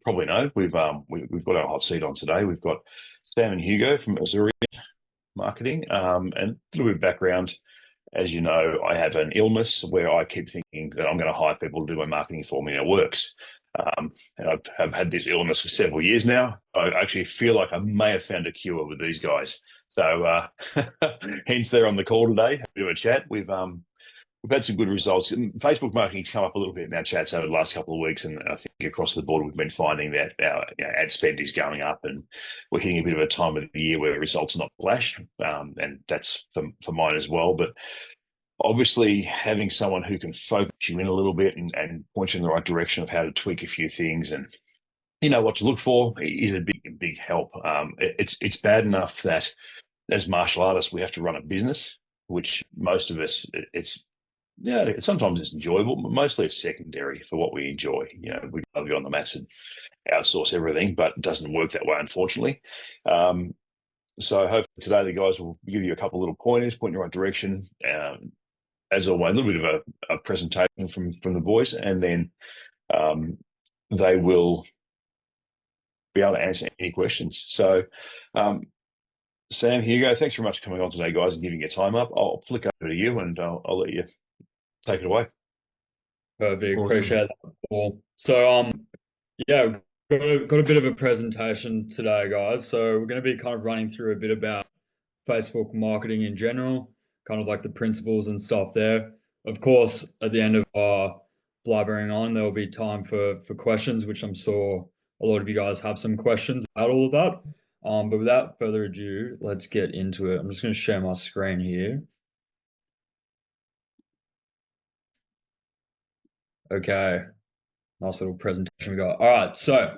probably know, we've got our hot seat on today. We've got Sam and Hugo from Azuri Marketing. And a little bit of background. As you know, I have an illness where I keep thinking that I'm going to hire people to do my marketing for me, and it works. And I've had this illness for several years now. I actually feel like I may have found a cure with these guys. So, hence they're on the call today. Have a bit of a chat. We've had some good results. Facebook marketing's come up a little bit in our chats over the last couple of weeks, and I think across the board we've been finding that our ad spend is going up, and we're hitting a bit of a time of the year where results are not flash, and that's for mine as well. But obviously, having someone who can focus you in a little bit and point you in the right direction of how to tweak a few things and what to look for is a big help. It's bad enough that as martial artists we have to run a business, which most of us sometimes it's enjoyable, but mostly it's secondary for what we enjoy. We love to go on the mats and outsource everything, but it doesn't work that way, unfortunately. So hopefully today the guys will give you a couple of little pointers, point in the right direction. As always, a little bit of a presentation from the boys, and then they will be able to answer any questions. So, Sam, Hugo, thanks very much for coming on today, guys, and giving your time up. I'll flick over to you, and I'll let you take it away. Perfect. Awesome. Appreciate that, Paul. So, yeah, got a bit of a presentation today, guys. So we're going to be kind of running through a bit about Facebook marketing in general, kind of like the principles and stuff there. Of course, at the end of our blabbering on, there will be time for questions, which I'm sure a lot of you guys have some questions about all of that. But without further ado, let's get into it. I'm just going to share my screen here. Okay, nice little presentation we got. All right, so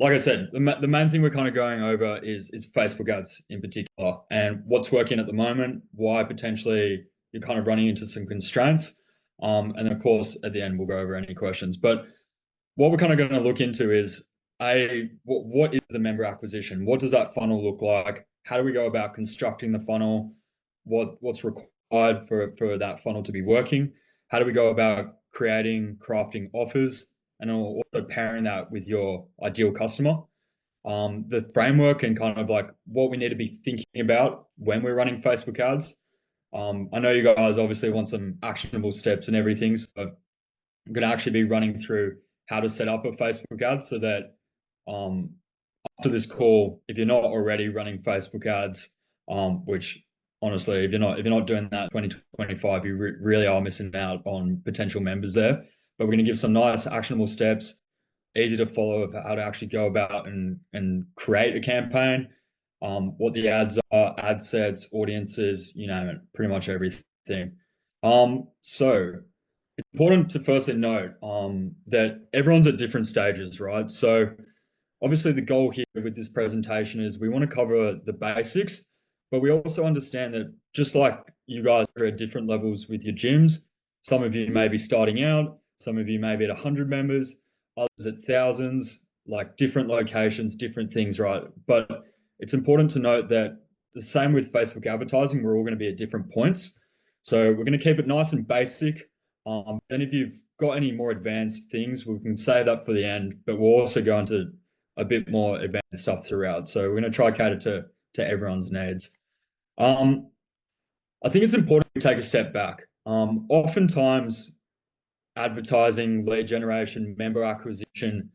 like I said, the main thing we're kind of going over is Facebook ads in particular, and what's working at the moment, why potentially you're kind of running into some constraints. And then of course at the end we'll go over any questions. But what we're kind of going to look into is what is the member acquisition? What does that funnel look like? How do we go about constructing the funnel? What's required for that funnel to be working? How do we go about crafting offers, and also pairing that with your ideal customer? The framework and kind of like what we need to be thinking about when we're running Facebook ads. I know you guys obviously want some actionable steps and everything, so I'm going to actually be running through how to set up a Facebook ad so that after this call, if you're not already running Facebook ads, which honestly, if you're not doing that 2025, you really are missing out on potential members there. But we're going to give some nice actionable steps, easy to follow, of how to actually go about and create a campaign, what the ads are, ad sets, audiences, you name it, pretty much everything. So it's important to firstly note that everyone's at different stages, right? So obviously the goal here with this presentation is we want to cover the basics, but we also understand that just like you guys are at different levels with your gyms, some of you may be starting out, some of you may be at 100 members, others at thousands, like different locations, different things, right? But it's important to note that the same with Facebook advertising, we're all going to be at different points. So we're going to keep it nice and basic. And if you've got any more advanced things, we can save that for the end, but we'll also go into a bit more advanced stuff throughout. So we're going to try cater to everyone's needs. I think it's important to take a step back. Oftentimes, advertising, lead generation, member acquisition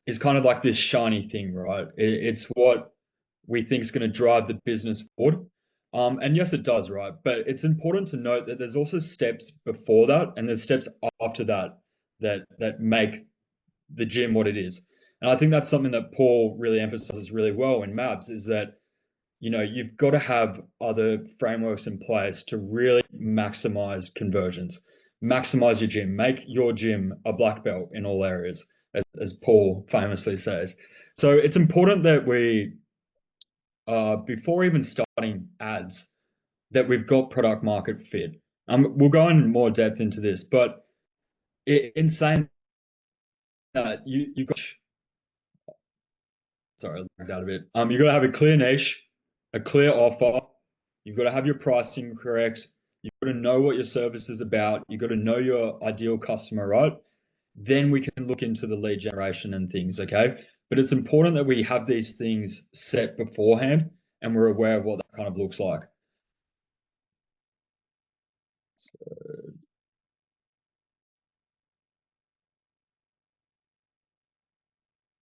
is kind of like this shiny thing, right? It's what we think is going to drive the business forward. And yes, it does, right? But it's important to note that there's also steps before that, and there's steps after that that make the gym what it is. And I think that's something that Paul really emphasizes really well in MABS, is that you've got to have other frameworks in place to really maximize conversions, maximize your gym, make your gym a black belt in all areas, as Paul famously says. So it's important that we, before even starting ads, that we've got product market fit. We'll go in more depth into this, but in saying that, you got, sorry, I lagged out a bit. You've got to have a clear niche, a clear offer. You've got to have your pricing correct. You've got to know what your service is about. You've got to know your ideal customer, right? then we can look into the lead generation and things, okay? But it's important that we have these things set beforehand and we're aware of what that kind of looks like.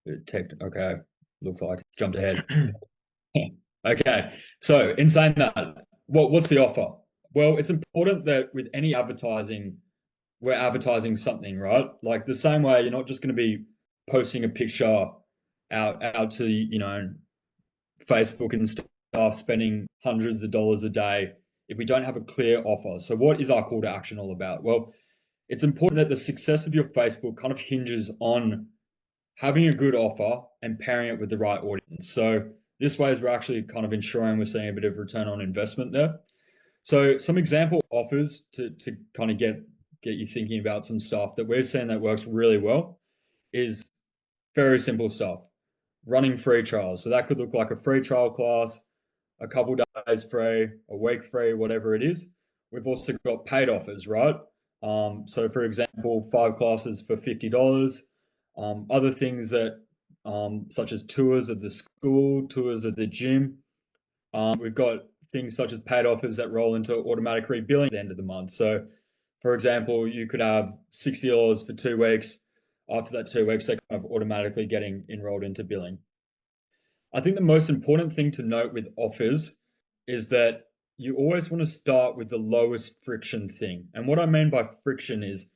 Okay, looks like jumped ahead. Okay, so in saying that, what's the offer? Well, it's important that with any advertising, we're advertising something, right? Like the same way you're not just going to be posting a picture out to, Facebook and stuff, spending hundreds of dollars a day if we don't have a clear offer. So what is our call to action all about? Well, it's important that the success of your Facebook kind of hinges on having a good offer and pairing it with the right audience. So this way is we're actually kind of ensuring we're seeing a bit of return on investment there. So some example offers to kind of get you thinking about some stuff that we're seeing that works really well is very simple stuff. Running free trials. So that could look like a free trial class, a couple days free, a week free, whatever it is. We've also got paid offers, right? So for example, 5 classes for $50. Other things that, such as tours of the school, tours of the gym. We've got things such as paid offers that roll into automatic rebilling at the end of the month. So for example, you could have $60 for 2 weeks. After that 2 weeks, they're kind of automatically getting enrolled into billing. I think the most important thing to note with offers is that you always want to start with the lowest friction thing. And what I mean by friction is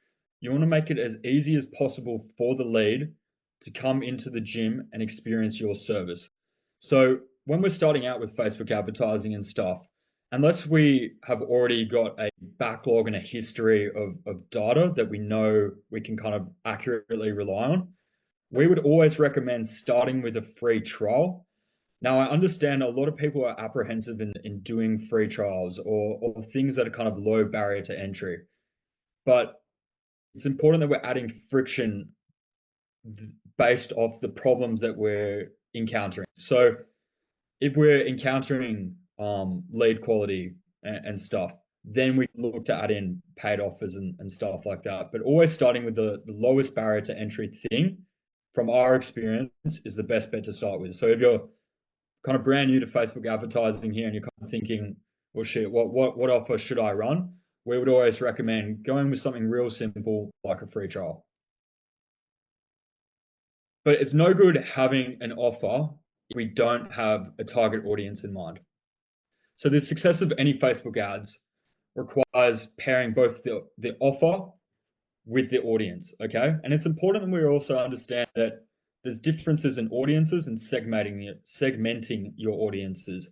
you want to make it as easy as possible for the lead to come into the gym and experience your service. So when we're starting out with Facebook advertising and stuff, unless we have already got a backlog and a history of data that we know we can kind of accurately rely on, we would always recommend starting with a free trial. Now, I understand a lot of people are apprehensive in doing free trials or things that are kind of low barrier to entry, but it's important that we're adding friction based off the problems that we're encountering. So if we're encountering lead quality and stuff, then we look to add in paid offers and stuff like that. But always starting with the lowest barrier to entry thing, from our experience, is the best bet to start with. So if you're kind of brand new to Facebook advertising here and you're kind of thinking, well, shit, what offer should I run? We would always recommend going with something real simple like a free trial. But it's no good having an offer if we don't have a target audience in mind. So the success of any Facebook ads requires pairing both the offer with the audience, okay? And it's important that we also understand that there's differences in audiences and segmenting your audiences.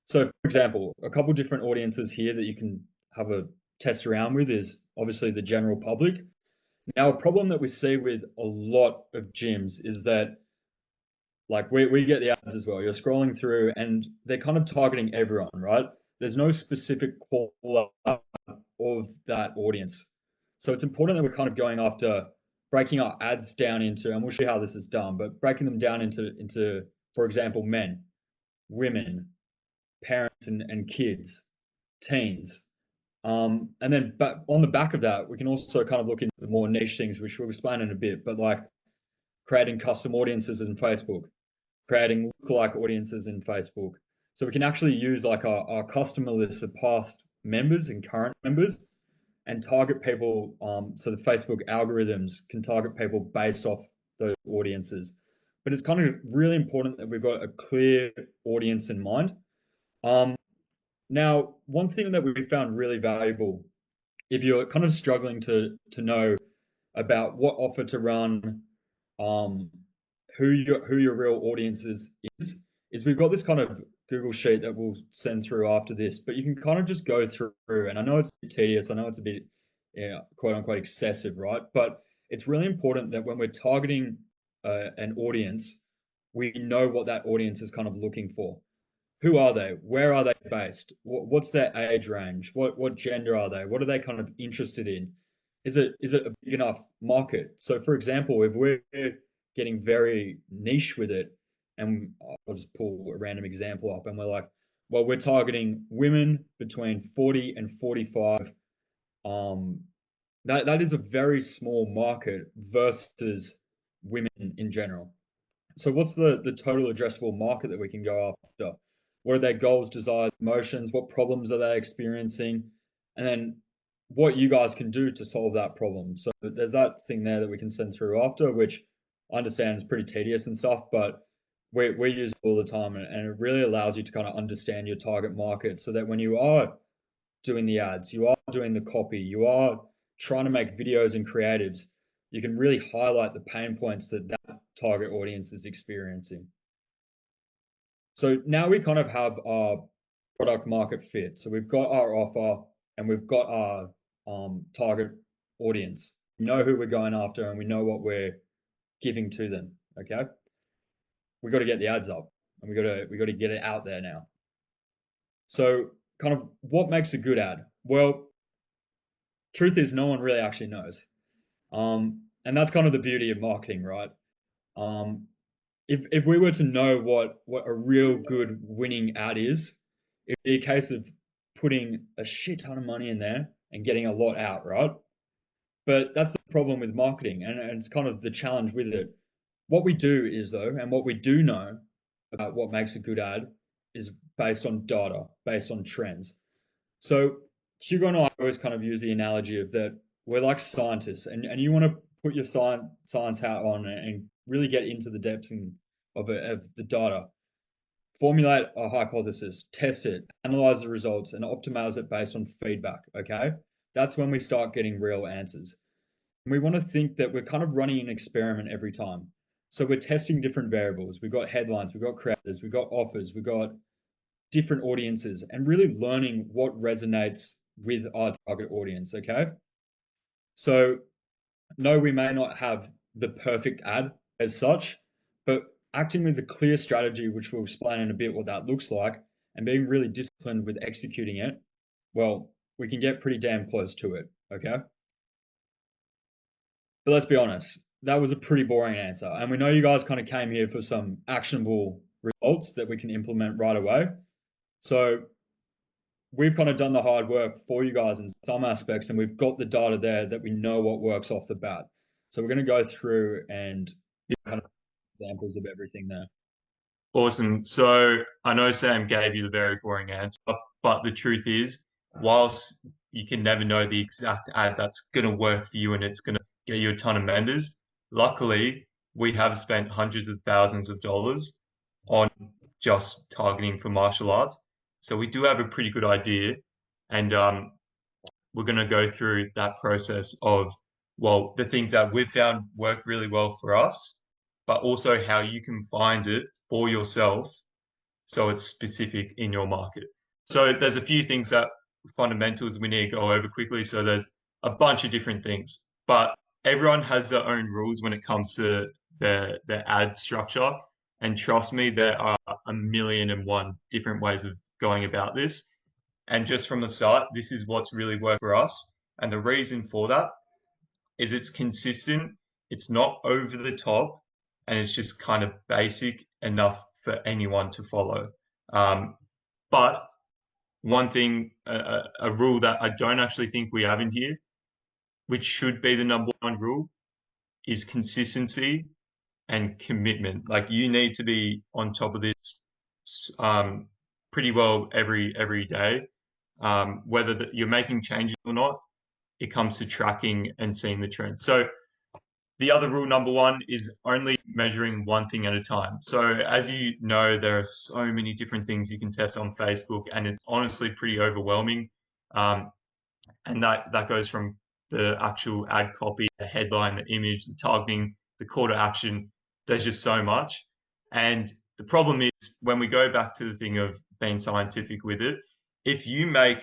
So for example, a couple different audiences here that you can have a test around with is obviously the general public. Now, a problem that we see with a lot of gyms is that, like, we get the ads as well. You're scrolling through and they're kind of targeting everyone, right? There's no specific call out of that audience. So it's important that we're kind of going after breaking our ads down into, and we'll show you how this is done, but breaking them down into, for example, men, women, parents and kids, teens. And then on the back of that, we can also kind of look into the more niche things, which we'll explain in a bit, but like creating custom audiences in Facebook, creating lookalike audiences in Facebook. So we can actually use like our customer list of past members and current members and target people. So the Facebook algorithms can target people based off those audiences. But it's kind of really important that we've got a clear audience in mind. Now, one thing that we found really valuable, if you're kind of struggling to know about what offer to run, who your real audience is we've got this kind of Google sheet that we'll send through after this, but you can kind of just go through, and I know it's a bit tedious, I know it's a bit, quote unquote excessive, right? But it's really important that when we're targeting an audience, we know what that audience is kind of looking for. Who are they? Where are they based? What's their age range? What gender are they? What are they kind of interested in? Is it a big enough market? So for example, if we're getting very niche with it, and I'll just pull a random example up, and we're like, well, we're targeting women between 40 and 45, That is a very small market versus women in general. So what's the total addressable market that we can go after? What are their goals, desires, emotions? What problems are they experiencing? And then what you guys can do to solve that problem. So there's that thing there that we can send through after, which I understand is pretty tedious and stuff, but we use it all the time, and it really allows you to kind of understand your target market so that when you are doing the ads, you are doing the copy, you are trying to make videos and creatives, you can really highlight the pain points that that target audience is experiencing. So now we kind of have our product market fit. So we've got our offer and we've got our target audience. We know who we're going after and we know what we're giving to them. Okay. We got to get the ads up and we got to get it out there now. So kind of what makes a good ad? Well, truth is no one really actually knows. And that's kind of the beauty of marketing, right? Um, if we were to know what a real good winning ad is, it'd be a case of putting a shit ton of money in there and getting a lot out, right? But that's the problem with marketing, and it's kind of the challenge with it. What we do is though, and what we do know about what makes a good ad is based on data, based on trends. So Hugo and I always kind of use the analogy of that we're like scientists, and you want to put your science hat on and really get into the depths of the data, formulate a hypothesis, test it, analyze the results, and optimize it based on feedback. Okay, that's when we start getting real answers. And we want to think that we're kind of running an experiment every time. So we're testing different variables. We've got headlines, we've got creators, we've got offers, we've got different audiences, and really learning what resonates with our target audience. Okay. So, no, we may not have the perfect ad as such, but acting with a clear strategy, which we'll explain in a bit what that looks like, and being really disciplined with executing it, well, we can get pretty damn close to it. Okay. But let's be honest, that was a pretty boring answer. And we know you guys kind of came here for some actionable results that we can implement right away. So we've kind of done the hard work for you guys in some aspects, and we've got the data there that we know what works off the bat. So we're going to go through and give kind of examples of everything there. Awesome. So I know Sam gave you the very boring answer, but the truth is, whilst you can never know the exact ad that's going to work for you and it's going to get you a ton of members, luckily we have spent hundreds of thousands of dollars on just targeting for martial arts. So we do have a pretty good idea, and we're going to go through that process of, well, the things that we've found work really well for us, but also how you can find it for yourself so it's specific in your market. So there's a few things that fundamentals we need to go over quickly. So there's a bunch of different things, but everyone has their own rules when it comes to their ad structure. And trust me, there are a million and one different ways of going about this. And just from the start, this is what's really worked for us. And the reason for that is it's consistent, it's not over the top, and it's just kind of basic enough for anyone to follow. But one thing, a rule that I don't actually think we have in here, which should be the number one rule, is consistency and commitment. Like, you need to be on top of this pretty well every day. Whether you're making changes or not, it comes to tracking and seeing the trend. So the other rule number one is only measuring one thing at a time. So as you know, there are so many different things you can test on Facebook, and it's honestly pretty overwhelming. And that goes from the actual ad copy, the headline, the image, the targeting, the call to action. There's just so much. And the problem is, when we go back to the thing of being scientific with it, if you make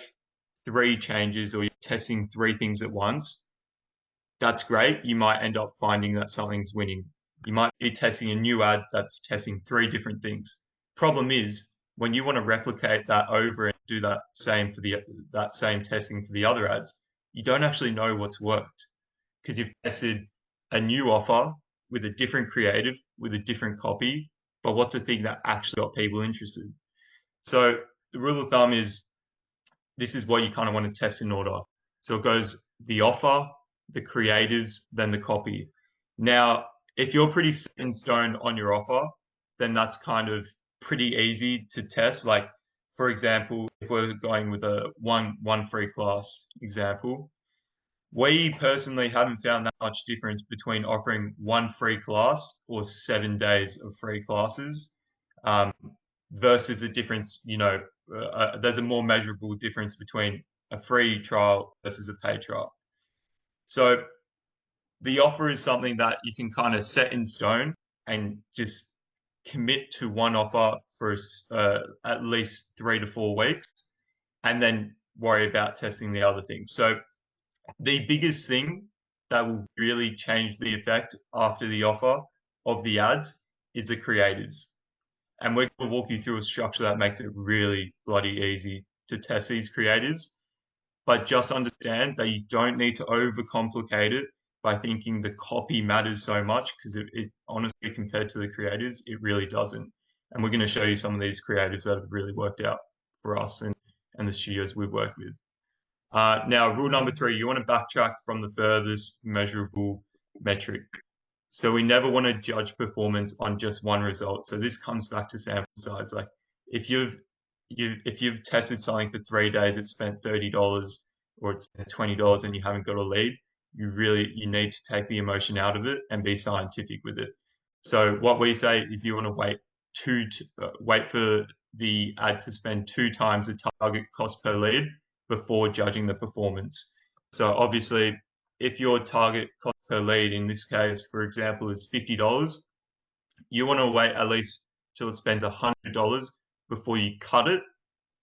3 changes or you're testing 3 things at once, that's great. You might end up finding that something's winning. You might be testing a new ad that's testing 3 different things. Problem is, when you want to replicate that over and do that same testing for the other ads, you don't actually know what's worked, because you've tested a new offer with a different creative, with a different copy, but what's the thing that actually got people interested? So the rule of thumb is, this is what you kind of want to test in order. So it goes the offer, the creatives than the copy. Now, if you're pretty set in stone on your offer, then that's kind of pretty easy to test. Like, for example, if we're going with a one free class example, we personally haven't found that much difference between offering one free class or 7 days of free classes, um, versus the difference, there's a more measurable difference between a free trial versus a paid trial. So the offer is something that you can kind of set in stone and just commit to one offer for at least 3 to 4 weeks, and then worry about testing the other things. So the biggest thing that will really change the effect after the offer of the ads is the creatives. And we're going to walk you through a structure that makes it really bloody easy to test these creatives. But just understand that you don't need to overcomplicate it by thinking the copy matters so much, because it honestly, compared to the creatives, it really doesn't. And we're going to show you some of these creatives that have really worked out for us and the studios we've worked with. Now, rule number 3, you want to backtrack from the furthest measurable metric. So we never want to judge performance on just one result. So this comes back to sample size. Like, if you've tested something for 3 days, it's spent $30 or it's spent $20 and you haven't got a lead, you need to take the emotion out of it and be scientific with it. So what we say is you want to wait for the ad to spend 2 times the target cost per lead before judging the performance. So obviously, if your target cost per lead in this case, for example, is $50, you want to wait at least till it spends $100 before you cut it,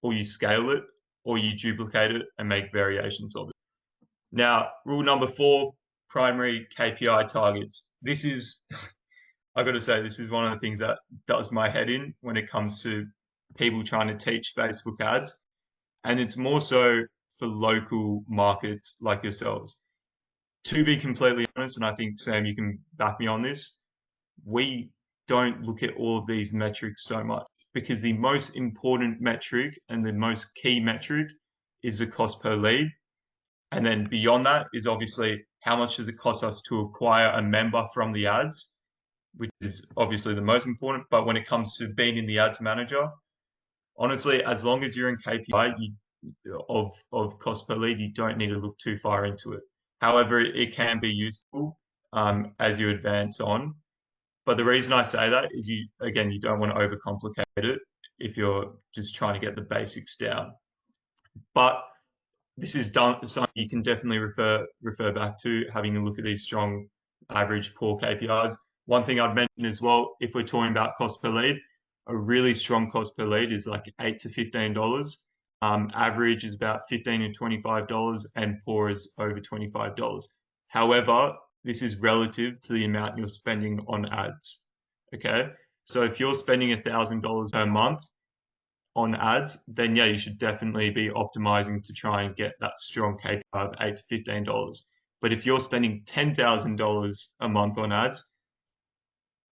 or you scale it, or you duplicate it and make variations of it. Now, rule number 4, primary KPI targets. This is, I got to say, this is one of the things that does my head in when it comes to people trying to teach Facebook ads. And it's more so for local markets like yourselves. To be completely honest, and I think, Sam, you can back me on this, we don't look at all of these metrics so much, because the most important metric and the most key metric is the cost per lead. And then beyond that is obviously how much does it cost us to acquire a member from the ads, which is obviously the most important. But when it comes to being in the ads manager, honestly, as long as you're in KPI of cost per lead, you don't need to look too far into it. However, it can be useful as you advance on. But the reason I say that is you don't want to overcomplicate it if you're just trying to get the basics down. But this is something you can definitely refer back to, having a look at these strong, average, poor KPIs. One thing I'd mention as well, if we're talking about cost per lead, a really strong cost per lead is like $8 to $15. Average is about $15 to $25, and poor is over $25. However, this is relative to the amount you're spending on ads. Okay, so if you're spending $1,000 per month on ads, then yeah, you should definitely be optimizing to try and get that strong KPI of $8 to $15. But if you're spending $10,000 a month on ads,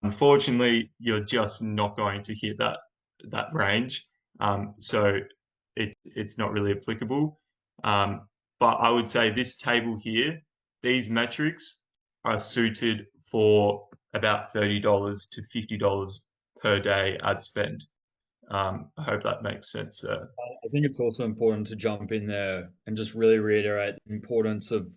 unfortunately, you're just not going to hit that range. So it's not really applicable. But I would say this table here, these metrics are suited for about $30 to $50 per day ad spend. I hope that makes sense. I think it's also important to jump in there and just really reiterate the importance of,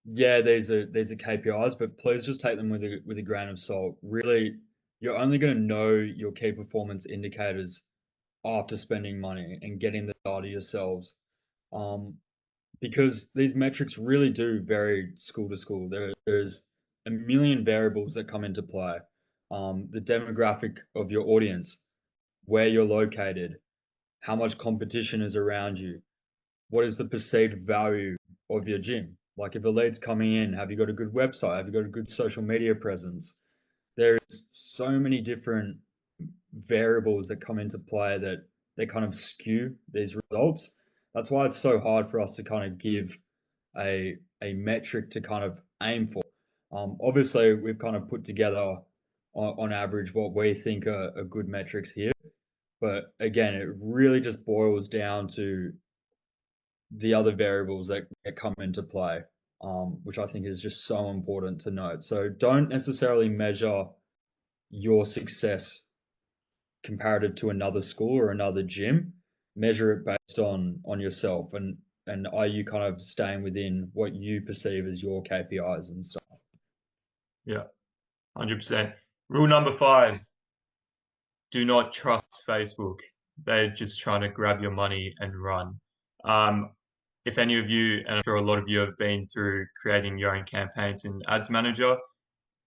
yeah, these are KPIs, but please just take them with a grain of salt. Really, you're only going to know your key performance indicators after spending money and getting the data yourselves, because these metrics really do vary school to school. There's a million variables that come into play. The demographic of your audience, where you're located, how much competition is around you, what is the perceived value of your gym? Like, if a lead's coming in, have you got a good website? Have you got a good social media presence? There's so many different variables that come into play that they kind of skew these results. That's why it's so hard for us to kind of give a metric to kind of aim for. Obviously, we've kind of put together on average what we think are good metrics here. But again, it really just boils down to the other variables that come into play. which I think is just so important to note. So don't necessarily measure your success comparative to another school or another gym. Measure it based on yourself, and are you kind of staying within what you perceive as your KPIs and stuff. Yeah, 100%. Rule number 5, do not trust Facebook. They're just trying to grab your money and run. If any of you, and I'm sure a lot of you have been through creating your own campaigns in Ads Manager,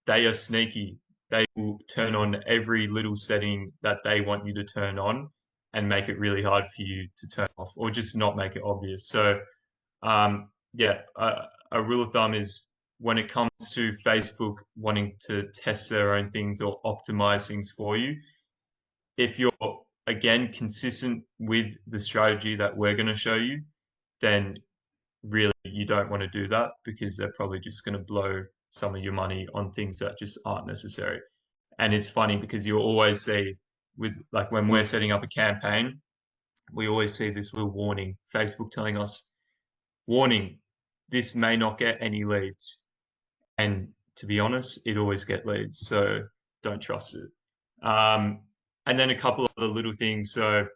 they are sneaky. They will turn on every little setting that they want you to turn on and make it really hard for you to turn off, or just not make it obvious. So, yeah, a rule of thumb is when it comes to Facebook wanting to test their own things or optimize things for you, if you're again consistent with the strategy that we're going to show you, then really you don't want to do that, because they're probably just going to blow some of your money on things that just aren't necessary. And it's funny because you'll always see, with like when we're setting up a campaign, we always see this little warning, Facebook telling us, warning, this may not get any leads. And to be honest, it always get leads, so don't trust it. And then a couple of other little things. So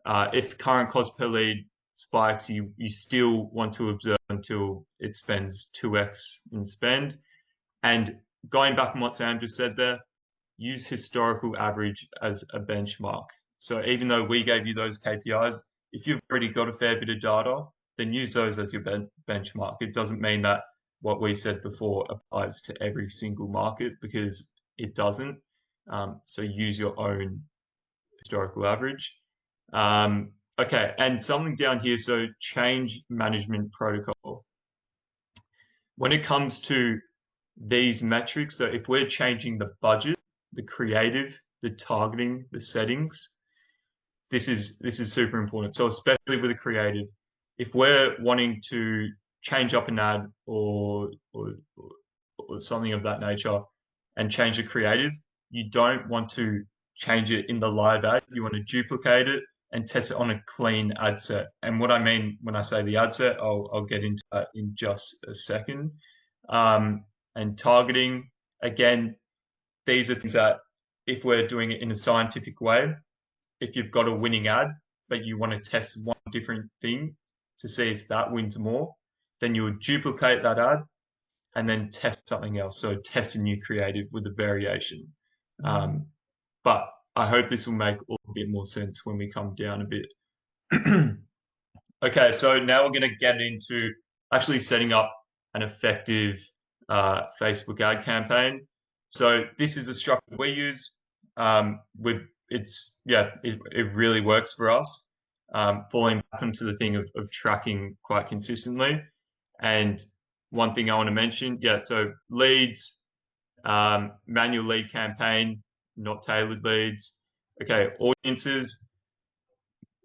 if current cost per lead spikes, you still want to observe until it spends 2x in spend. And going back on what Sam just said there, use historical average as a benchmark. So even though we gave you those KPIs, if you've already got a fair bit of data, then use those as your benchmark. It doesn't mean that what we said before applies to every single market, because it doesn't. So use your own historical average. Okay, and something down here, so change management protocol. When it comes to these metrics, so if we're changing the budget, the creative, the targeting, the settings, this is super important. So especially with the creative, if we're wanting to change up an ad or something of that nature and change the creative, you don't want to change it in the live ad. You want to duplicate it and test it on a clean ad set. And what I mean when I say the ad set, I'll get into that in just a second. And targeting, again, these are things that if we're doing it in a scientific way, if you've got a winning ad, but you want to test one different thing to see if that wins more, then you would duplicate that ad and then test something else. So test a new creative with a variation. But I hope this will make a bit more sense when we come down a bit. Okay, so now we're going to get into actually setting up an effective Facebook ad campaign. So this is a structure we use. It really works for us. Falling back into the thing of tracking quite consistently. And one thing I want to mention, so leads, manual lead campaign, not tailored leads. Okay, audiences.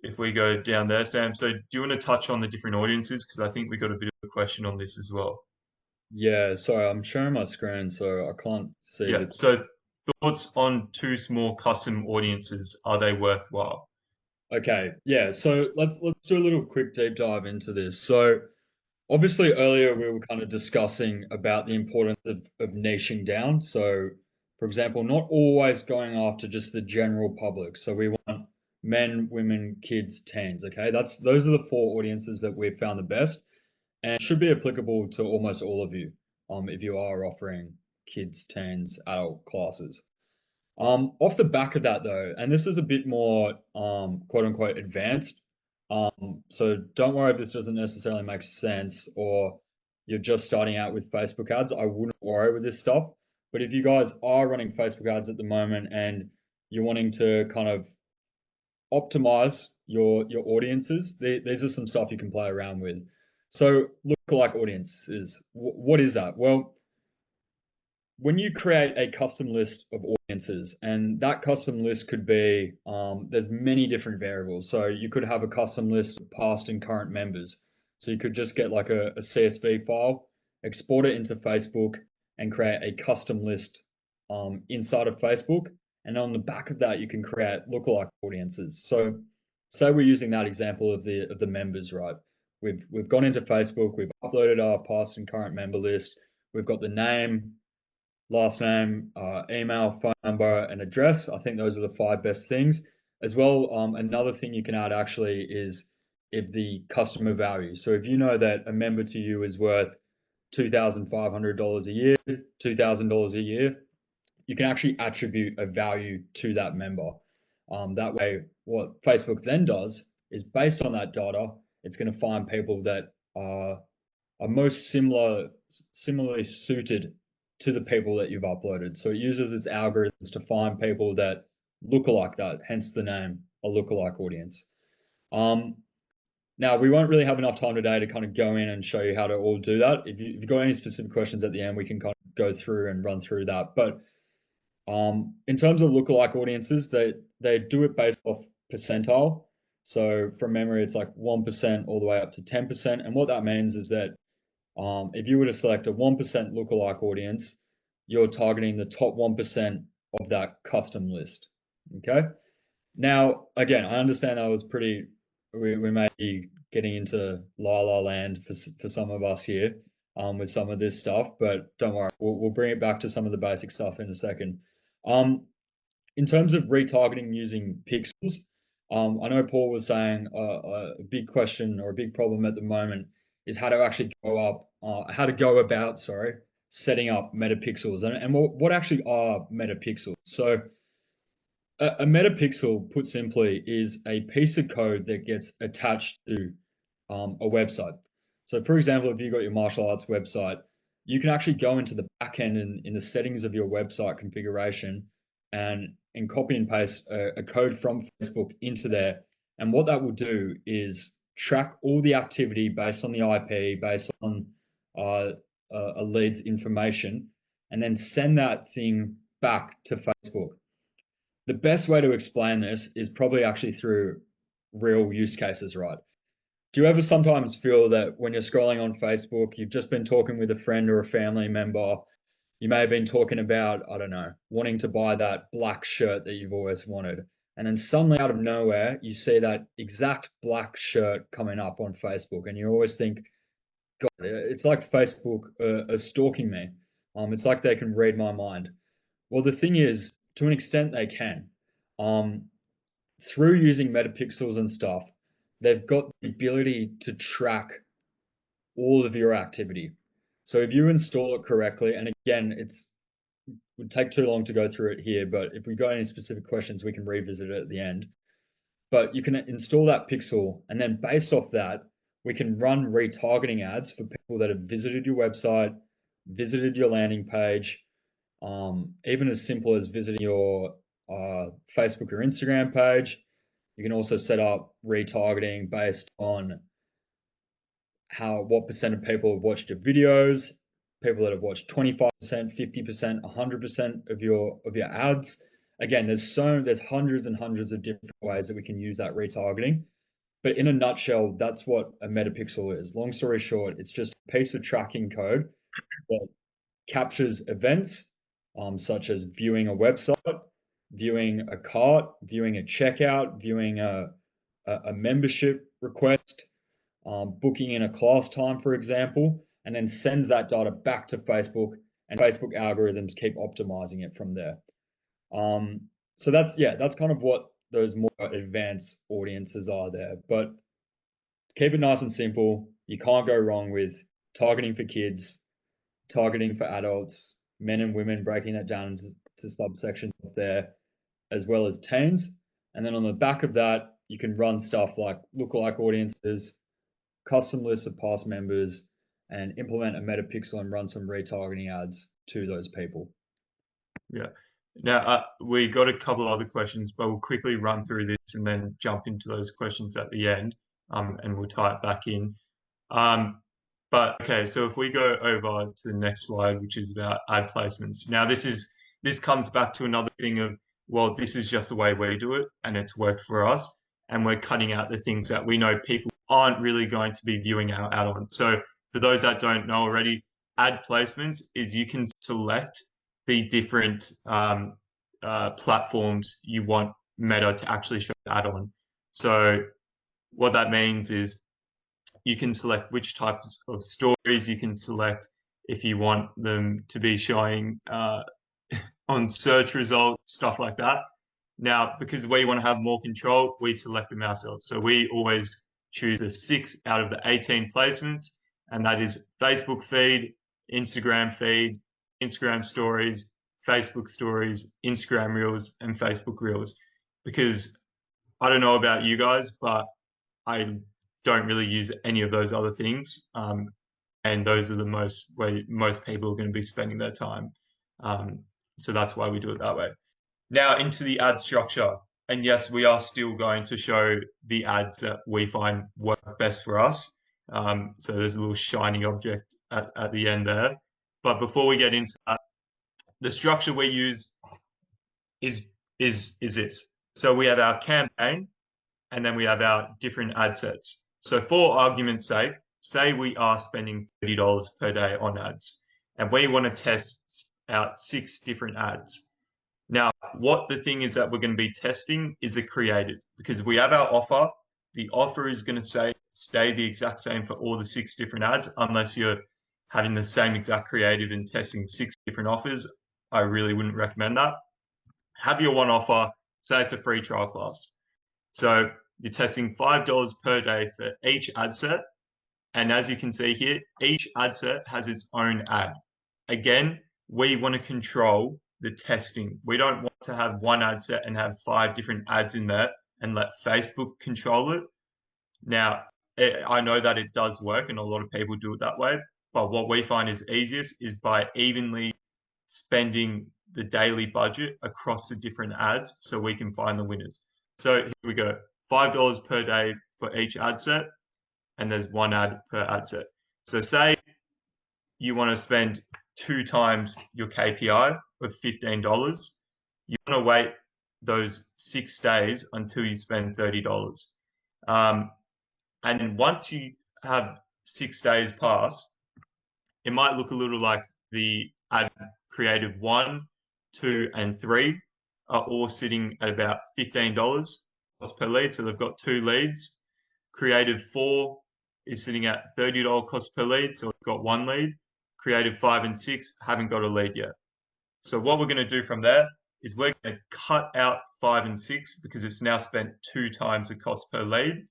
If we go down there, Sam, so do you want to touch on the different audiences? Because I think we got a bit of a question on this as well. Yeah, sorry, I'm sharing my screen, so I can't see. Yeah, so thoughts on 2 small custom audiences, are they worthwhile? Okay, yeah, so let's do a little quick deep dive into this. So obviously earlier we were kind of discussing about the importance of niching down. So for example, not always going after just the general public. So we want men, women, kids, teens. Okay, those are the 4 audiences that we've found the best, and should be applicable to almost all of you, if you are offering kids, teens, adult classes. Off the back of that though, and this is a bit more quote unquote advanced. So don't worry if this doesn't necessarily make sense or you're just starting out with Facebook ads. I wouldn't worry with this stuff. But if you guys are running Facebook ads at the moment and you're wanting to kind of optimize your audiences, these are some stuff you can play around with. So lookalike audiences, what is that? Well, when you create a custom list of audiences, and that custom list could be, there's many different variables. So you could have a custom list of past and current members. So you could just get like a CSV file, export it into Facebook, and create a custom list inside of Facebook. And on the back of that, you can create lookalike audiences. So say we're using that example of the members, right? we've gone into Facebook, we've uploaded our past and current member list, we've got the name, last name, email, phone number, and address. I think those are the 5 best things. As well, another thing you can add actually is if the customer value. So if you know that a member to you is worth $2,500 a year, $2,000 a year, you can actually attribute a value to that member. That way, what Facebook then does is based on that data, it's going to find people that are most similarly suited to the people that you've uploaded. So it uses its algorithms to find people that look like that, hence the name, a lookalike audience. Now, we won't really have enough time today to kind of go in and show you how to all do that. If you've got any specific questions at the end, we can kind of go through and run through that. But in terms of lookalike audiences, they do it based off percentile. So from memory, it's like 1% all the way up to 10%. And what that means is that if you were to select a 1% lookalike audience, you're targeting the top 1% of that custom list. Okay. Now, again, I understand that was pretty, we may be getting into la la land for some of us here with some of this stuff, but don't worry, we'll bring it back to some of the basic stuff in a second. In terms of retargeting using pixels, I know Paul was saying a big question or a big problem at the moment is how to actually go about setting up metapixels and what actually are metapixels. So a metapixel, put simply, is a piece of code that gets attached to a website. So for example, if you've got your martial arts website, you can actually go into the back end in the settings of your website configuration and copy and paste a code from Facebook into there. And what that will do is track all the activity based on the IP, based on a lead's information, and then send that thing back to Facebook. The best way to explain this is probably actually through real use cases, right? Do you ever sometimes feel that when you're scrolling on Facebook, you've just been talking with a friend or a family member, you may have been talking about, I don't know, wanting to buy that black shirt that you've always wanted. And then suddenly out of nowhere, you see that exact black shirt coming up on Facebook. And you always think, God, it's like Facebook are stalking me. It's like they can read my mind. Well, the thing is, to an extent, they can. Through using metapixels and stuff, they've got the ability to track all of your activity. So if you install it correctly, and again, it would take too long to go through it here, but if we got any specific questions, we can revisit it at the end. But you can install that pixel, and then based off that, we can run retargeting ads for people that have visited your website, visited your landing page, even as simple as visiting your Facebook or Instagram page. You can also set up retargeting based on what percent of people have watched your videos, people that have watched 25%, 50%, 100% of your ads. Again, there's hundreds and hundreds of different ways that we can use that retargeting. But in a nutshell, that's what a metapixel is. Long story short, it's just a piece of tracking code that captures events such as viewing a website, viewing a cart, viewing a checkout, viewing a membership request, booking in a class time, for example, and then sends that data back to Facebook, and Facebook algorithms keep optimizing it from there. So that's kind of what those more advanced audiences are there. But keep it nice and simple. You can't go wrong with targeting for kids, targeting for adults, men and women, breaking that down to subsections there, as well as teens. And then on the back of that, you can run stuff like lookalike audiences, custom lists of past members, and implement a metapixel and run some retargeting ads to those people. Yeah. Now, we got a couple other questions, but we'll quickly run through this and then jump into those questions at the end, and we'll tie it back in. But okay, so if we go over to the next slide, which is about ad placements. Now, this comes back to another thing of, well, this is just the way we do it, and it's worked for us, and we're cutting out the things that we know people aren't really going to be viewing our ad on. So for those that don't know already, ad placements is you can select the different platforms you want Meta to actually show the ad on. So what that means is you can select which types of stories. You can select if you want them to be showing on search results, stuff like that. Now, because we want to have more control, we select them ourselves. So we always choose the 6 out of the 18 placements, and that is Facebook feed, Instagram feed, Instagram stories, Facebook stories, Instagram reels, and Facebook reels. Because I don't know about you guys, but I don't really use any of those other things. And those are the most where most people are going to be spending their time. So that's why we do it that way. Now into the ad structure. And yes, we are still going to show the ads that we find work best for us. So there's a little shiny object at the end there. But before we get into that, the structure we use is this. So we have our campaign, and then we have our different ad sets. So for argument's sake, say we are spending $30 per day on ads, and we want to test out 6 different ads. Now, what the thing is that we're going to be testing is a creative, because we have our offer. The offer is going to stay the exact same for all the 6 different ads, unless you're having the same exact creative and testing 6 different offers. I really wouldn't recommend that. Have your one offer, say it's a free trial class. So you're testing $5 per day for each ad set. And as you can see here, each ad set has its own ad. Again, we want to control the testing. We don't want to have one ad set and have 5 different ads in there and let Facebook control it. Now, I know that it does work and a lot of people do it that way, but what we find is easiest is by evenly spending the daily budget across the different ads so we can find the winners. So here we go, $5 per day for each ad set, and there's 1 ad per ad set. So say you want to spend 2 times your KPI of $15. You want to wait those 6 days until you spend $30. And then once you have 6 days pass, it might look a little like the ad creative 1, 2, and 3 are all sitting at about $15 cost per lead. So they've got 2 leads. Creative 4 is sitting at $30 cost per lead. So we've got 1 lead. Creative 5 and 6 haven't got a lead yet. So what we're going to do from there is we're going to cut out 5 and 6 because it's now spent 2 times the cost per lead.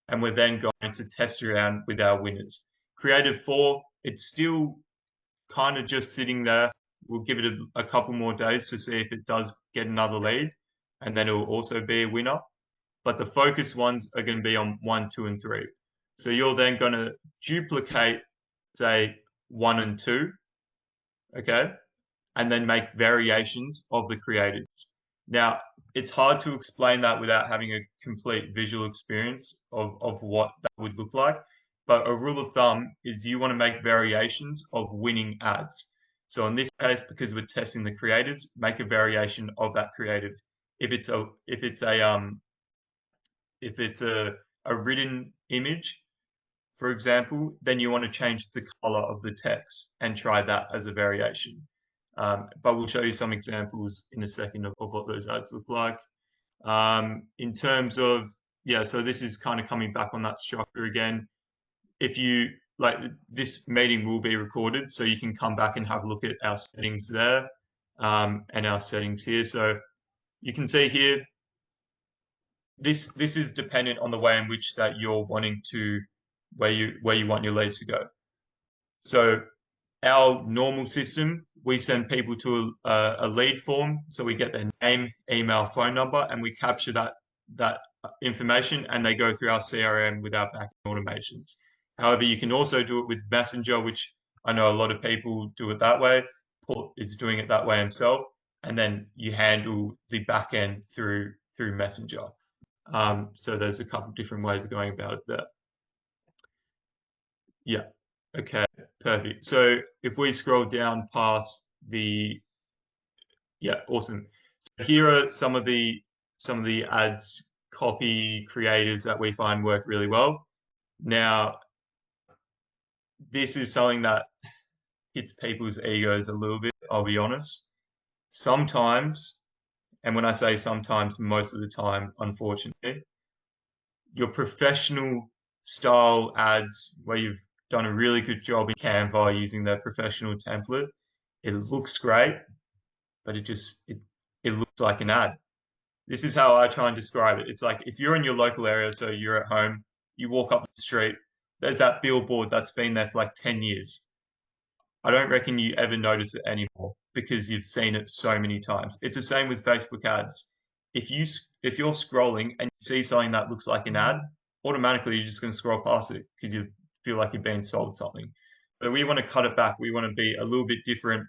And we're then going to test around with our winners. Creative 4, it's still kind of just sitting there. We'll give it a couple more days to see if it does get another lead, and then it will also be a winner. But the focus ones are going to be on 1, 2, and 3. So you're then going to duplicate, say, 1 and 2, okay? And then make variations of the creatives. Now, it's hard to explain that without having a complete visual experience of what that would look like. But a rule of thumb is you want to make variations of winning ads. So in this case, because we're testing the creatives, make a variation of that creative. If it's a written image, for example, then you want to change the color of the text and try that as a variation. But we'll show you some examples in a second of what those ads look like. In terms of, so this is kind of coming back on that structure again. If you like, this meeting will be recorded, so you can come back and have a look at our settings there, and our settings here. So you can see here, this is dependent on the way in which that you're wanting to, where you want your leads to go. So our normal system, we send people to a lead form. So we get their name, email, phone number, and we capture that information, and they go through our CRM with our backend automations. However, you can also do it with Messenger, which I know a lot of people do it that way. Paul is doing it that way himself, and then you handle the backend through Messenger. So there's a couple of different ways of going about it there. Yeah. Okay, perfect. So if we scroll down past awesome. So here are some of the ads, copy, creatives that we find work really well. Now, this is something that hits people's egos a little bit, I'll be honest. Sometimes, and when I say sometimes, most of the time, unfortunately, your professional style ads where you've done a really good job in Canva using their professional template. It looks great, but it looks like an ad. This is how I try and describe it. It's like if you're in your local area, so you're at home, you walk up the street, there's that billboard that's been there for like 10 years. I don't reckon you ever notice it anymore because you've seen it so many times. It's the same with Facebook ads. If you're scrolling and you see something that looks like an ad, automatically you're just going to scroll past it because you feel like you're being sold something. But we want to cut it back. We want to be a little bit different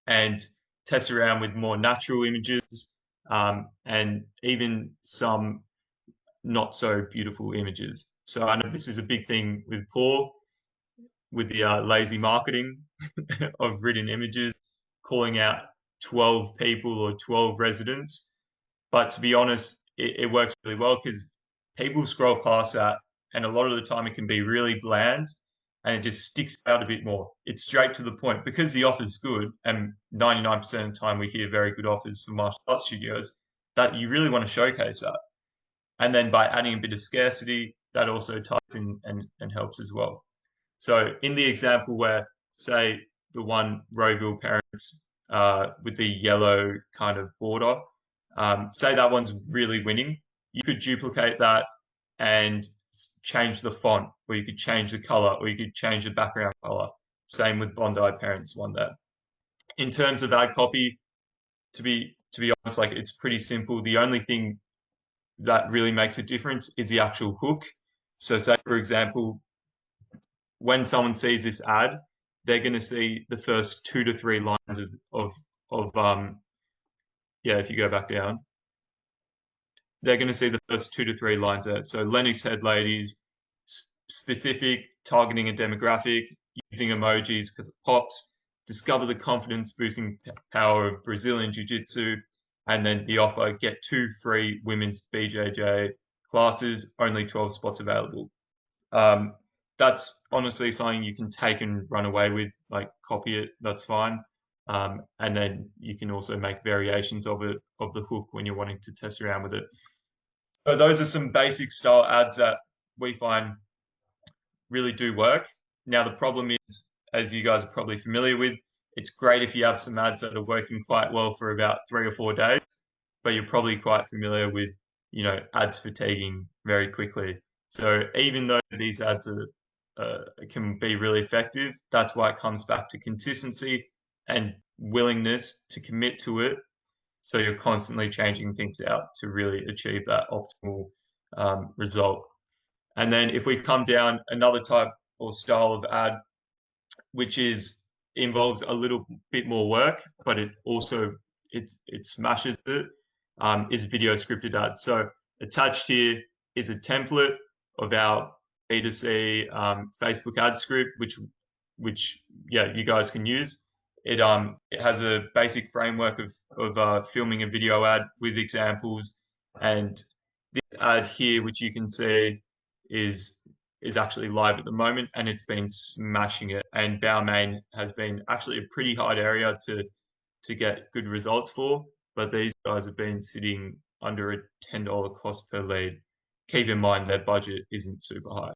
and test around with more natural images, and even some not so beautiful images. So I know this is a big thing with Paul, with the lazy marketing of written images, calling out 12 people or 12 residents. But to be honest, it works really well because people scroll past that, and a lot of the time it can be really bland and it just sticks out a bit more. It's straight to the point because the offer's good, and 99% of the time we hear very good offers from martial arts studios, that you really want to showcase that. And then by adding a bit of scarcity, that also ties in and helps as well. So in the example where, say, the one Rowville Parents with the yellow kind of border, say that one's really winning, you could duplicate that and change the font, or you could change the color, or you could change the background color. Same with Bondi Parents one there. In terms of ad copy, to be honest, like it's pretty simple. The only thing that really makes a difference is the actual hook. So say, for example, when someone sees this ad, they're going to see the first 2 to 3 lines if you go back down, they're going to see the first 2 to 3 lines there. So Lennox Head Ladies, specific, targeting a demographic, using emojis because it pops, discover the confidence boosting power of Brazilian Jiu-Jitsu, and then the offer, get 2 free women's BJJ classes, only 12 spots available. That's honestly something you can take and run away with, like copy it, that's fine. And then you can also make variations of it, of the hook when you're wanting to test around with it. So those are some basic style ads that we find really do work. Now, the problem is, as you guys are probably familiar with, it's great if you have some ads that are working quite well for about 3 or 4 days, but you're probably quite familiar with, ads fatiguing very quickly. So even though these ads can be really effective, that's why it comes back to consistency and willingness to commit to it. So you're constantly changing things out to really achieve that optimal result. And then if we come down, another type or style of ad, which involves a little bit more work, but it also it smashes it, is video scripted ads. So attached here is a template of our B2C Facebook ad script, which you guys can use. It has a basic framework of filming a video ad with examples, and this ad here, which you can see, is actually live at the moment, and it's been smashing it. And Balmain has been actually a pretty hard area to get good results for, but these guys have been sitting under a $10 cost per lead. Keep in mind their budget isn't super high.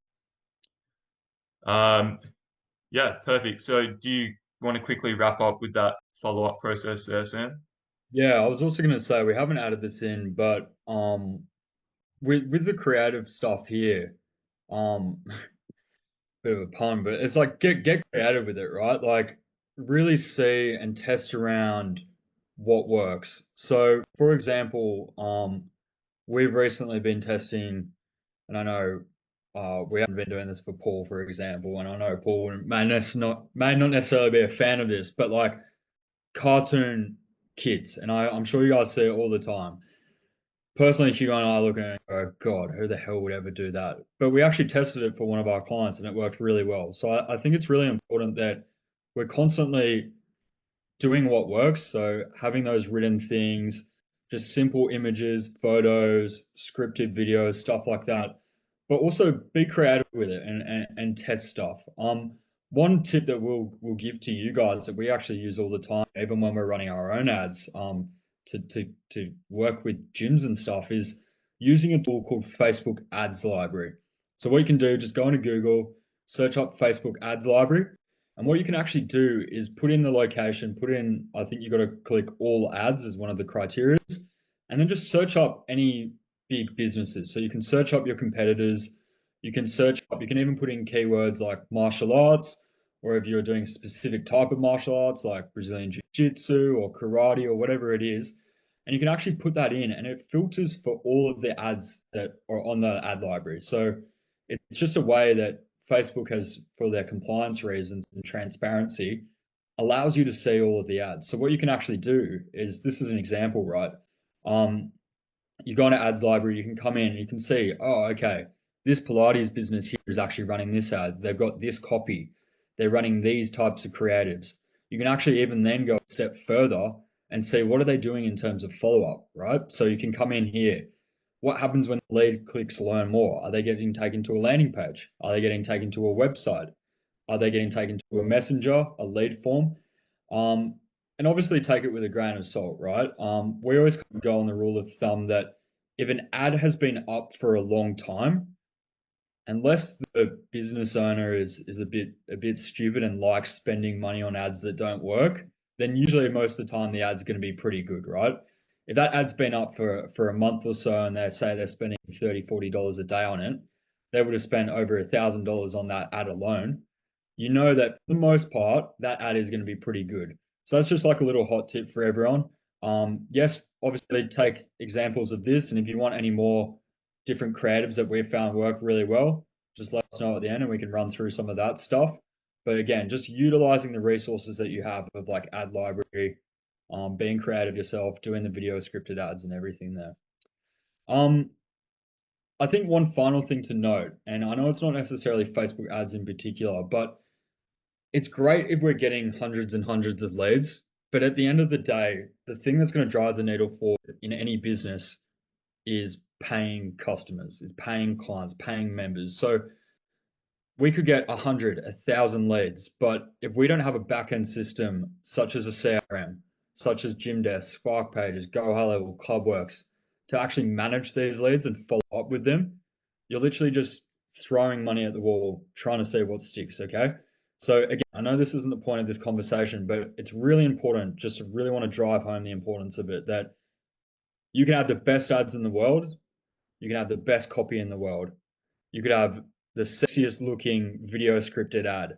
Yeah, perfect. So do you want to quickly wrap up with that follow-up process there, Sam? Yeah, I was also going to say we haven't added this in, but with the creative stuff here, bit of a pun, but it's like get creative with it, right? Like really see and test around what works. So, for example, we've recently been testing, and I know we haven't been doing this for Paul, for example, and I know Paul may not necessarily be a fan of this, but like cartoon kids, and I'm sure you guys see it all the time. Personally, Hugo and I look at it and go, God, who the hell would ever do that? But we actually tested it for one of our clients and it worked really well. So I think it's really important that we're constantly doing what works. So having those written things, just simple images, photos, scripted videos, stuff like that. But also be creative with it and test stuff. One tip that we'll give to you guys that we actually use all the time, even when we're running our own ads, to work with gyms and stuff, is using a tool called Facebook Ads Library. So what you can do, just go into Google, search up Facebook ads library. And what you can actually do is put in the location, put in, I think you got to click all ads as one of the criteria, and then just search up any big businesses. So you can search up your competitors. You can search up, you can even put in keywords like martial arts, or if you're doing a specific type of martial arts like Brazilian Jiu-Jitsu or karate or whatever it is. And you can actually put that in and it filters for all of the ads that are on the ad library. So it's just a way that Facebook has, for their compliance reasons and transparency, allows you to see all of the ads. So what you can actually do is, this is an example, right? You go into ads library, you can come in, you can see, oh, okay, this Pilates business here is actually running this ad. They've got this copy. They're running these types of creatives. You can actually even then go a step further and see what are they doing in terms of follow-up, right? So you can come in here. What happens when the lead clicks learn more? Are they getting taken to a landing page? Are they getting taken to a website? Are they getting taken to a messenger, a lead form? And obviously take it with a grain of salt, right? We always go on the rule of thumb that if an ad has been up for a long time, unless the business owner is a bit stupid and likes spending money on ads that don't work, then usually most of the time the ad's going to be pretty good, right? If that ad's been up for a month or so and they say they're spending $30-40 a day on it, they would have spent over $1,000 on that ad alone. You know that for the most part, that ad is going to be pretty good. So that's just like a little hot tip for everyone. Yes, obviously take examples of this, and if you want any more different creatives that we've found work really well, just let us know at the end and we can run through some of that stuff. But again, just utilizing the resources that you have of like ad library, being creative yourself, doing the video scripted ads and everything there. I think one final thing to note, and I know it's not necessarily Facebook ads in particular, but it's great if we're getting hundreds and hundreds of leads. But at the end of the day, the thing that's going to drive the needle forward in any business is paying customers, is paying clients, paying members. So we could get 100, 1,000 leads, but if we don't have a back-end system such as a CRM, such as Gymdesk, Spark Pages, Go High Level, Clubworks, to actually manage these leads and follow up with them, you're literally just throwing money at the wall, trying to see what sticks, okay? So again, I know this isn't the point of this conversation, but it's really important, just to really want to drive home the importance of it, that you can have the best ads in the world, you can have the best copy in the world, you could have the sexiest looking video scripted ad,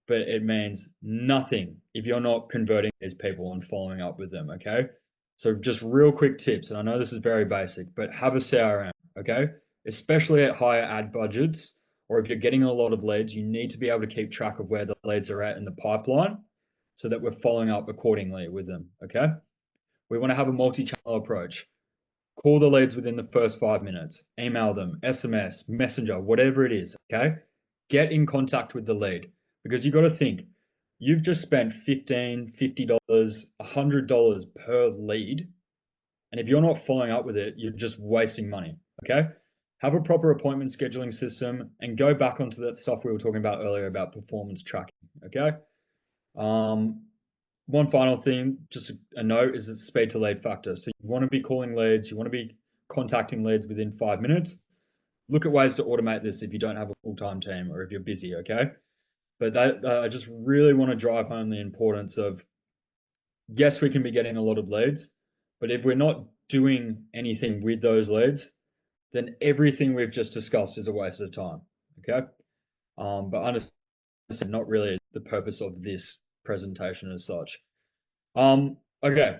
but it means nothing if you're not converting these people and following up with them, okay? So just real quick tips, and I know this is very basic, but have a CRM, okay? Especially at higher ad budgets, or if you're getting a lot of leads, you need to be able to keep track of where the leads are at in the pipeline so that we're following up accordingly with them, okay? We want to have a multi-channel approach. Call the leads within the first 5 minutes, email them, SMS, Messenger, whatever it is, okay? Get in contact with the lead, because you got to think, you've just spent $15, $50, $100 per lead. And if you're not following up with it, you're just wasting money, okay? Have a proper appointment scheduling system and go back onto that stuff we were talking about earlier about performance tracking, okay? One final thing, just a note, is the speed to lead factor. So you want to be calling leads, you want to be contacting leads within 5 minutes. Look at ways to automate this if you don't have a full-time team or if you're busy, okay? But that, I just really want to drive home the importance of, yes, we can be getting a lot of leads, but if we're not doing anything with those leads, then everything we've just discussed is a waste of time, okay? But understand, not really the purpose of this presentation as such. Okay,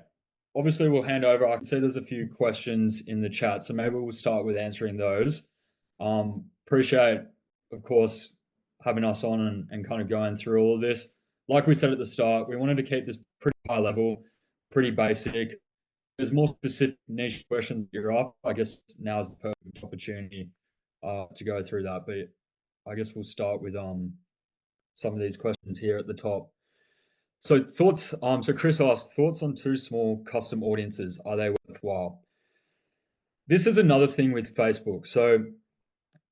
obviously we'll hand over. I can see there's a few questions in the chat, so maybe we'll start with answering those. Appreciate, of course, having us on and kind of going through all of this. Like we said at the start, we wanted to keep this pretty high level, pretty basic. There's more specific niche questions that you're off. I guess now is the perfect opportunity to go through that. But I guess we'll start with some of these questions here at the top. So thoughts, so Chris asked, thoughts on too small custom audiences, are they worthwhile? This is another thing with Facebook. So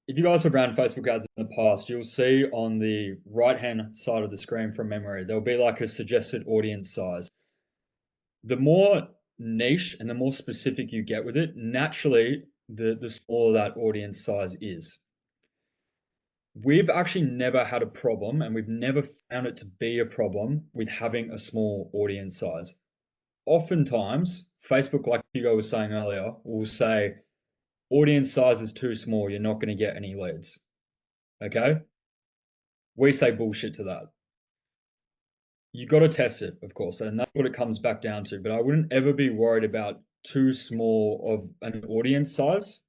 if you guys have ran Facebook ads in the past, you'll see on the right-hand side of the screen from memory, there'll be like a suggested audience size. The more niche and the more specific you get with it, naturally, the smaller that audience size is. we've actually never had a problem, and we've never found it to be a problem with having a small audience size. Oftentimes, Facebook, like Hugo was saying earlier, will say audience size is too small, you're not going to get any leads. Okay? We say bullshit to that. You got to test it, of course, and that's what it comes back down to. But I wouldn't ever be worried about too small of an audience size.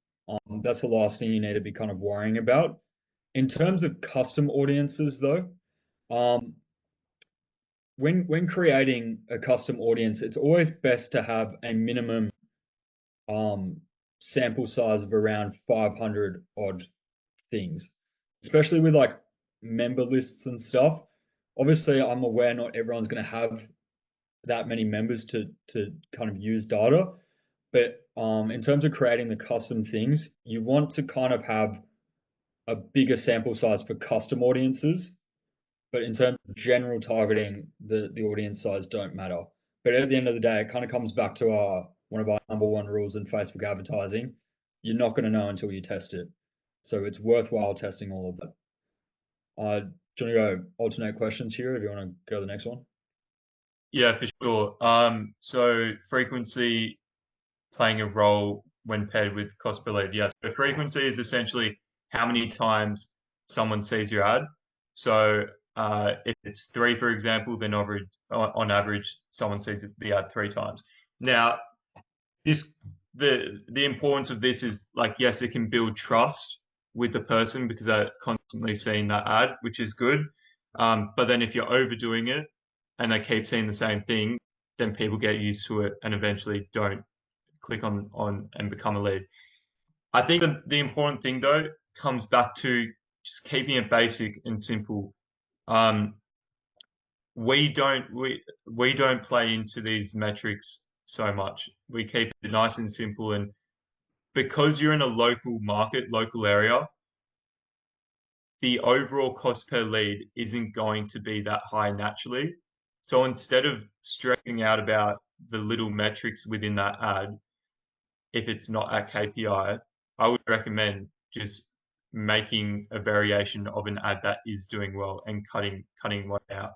That's the last thing you need to be kind of worrying about. In terms of custom audiences, though, when creating a custom audience, it's always best to have a minimum sample size of around 500 odd things, especially with like member lists and stuff. Obviously, I'm aware not everyone's going to have that many members to kind of use data, but in terms of creating the custom things, you want to kind of have a bigger sample size for custom audiences. But in terms of general targeting, the audience size don't matter. But at the end of the day, it kind of comes back to one of our #1 rules in Facebook advertising. You're not going to know until you test it. So it's worthwhile testing all of that. Do you want to go alternate questions here if you want to go to the next one? Yeah, for sure. So frequency playing a role when paired with cost per lead. Yes. So frequency is essentially how many times someone sees your ad. So if it's 3, for example, then on average, someone sees the ad 3 times. Now, the importance of this is like, yes, it can build trust with the person because they're constantly seeing that ad, which is good. But then if you're overdoing it and they keep seeing the same thing, then people get used to it and eventually don't click on and become a lead. I think the important thing though comes back to just keeping it basic and simple. We don't play into these metrics so much. We keep it nice and simple, and because you're in a local market, local area, the overall cost per lead isn't going to be that high naturally. So instead of stressing out about the little metrics within that ad, if it's not at KPI, I would recommend just making a variation of an ad that is doing well and cutting one out.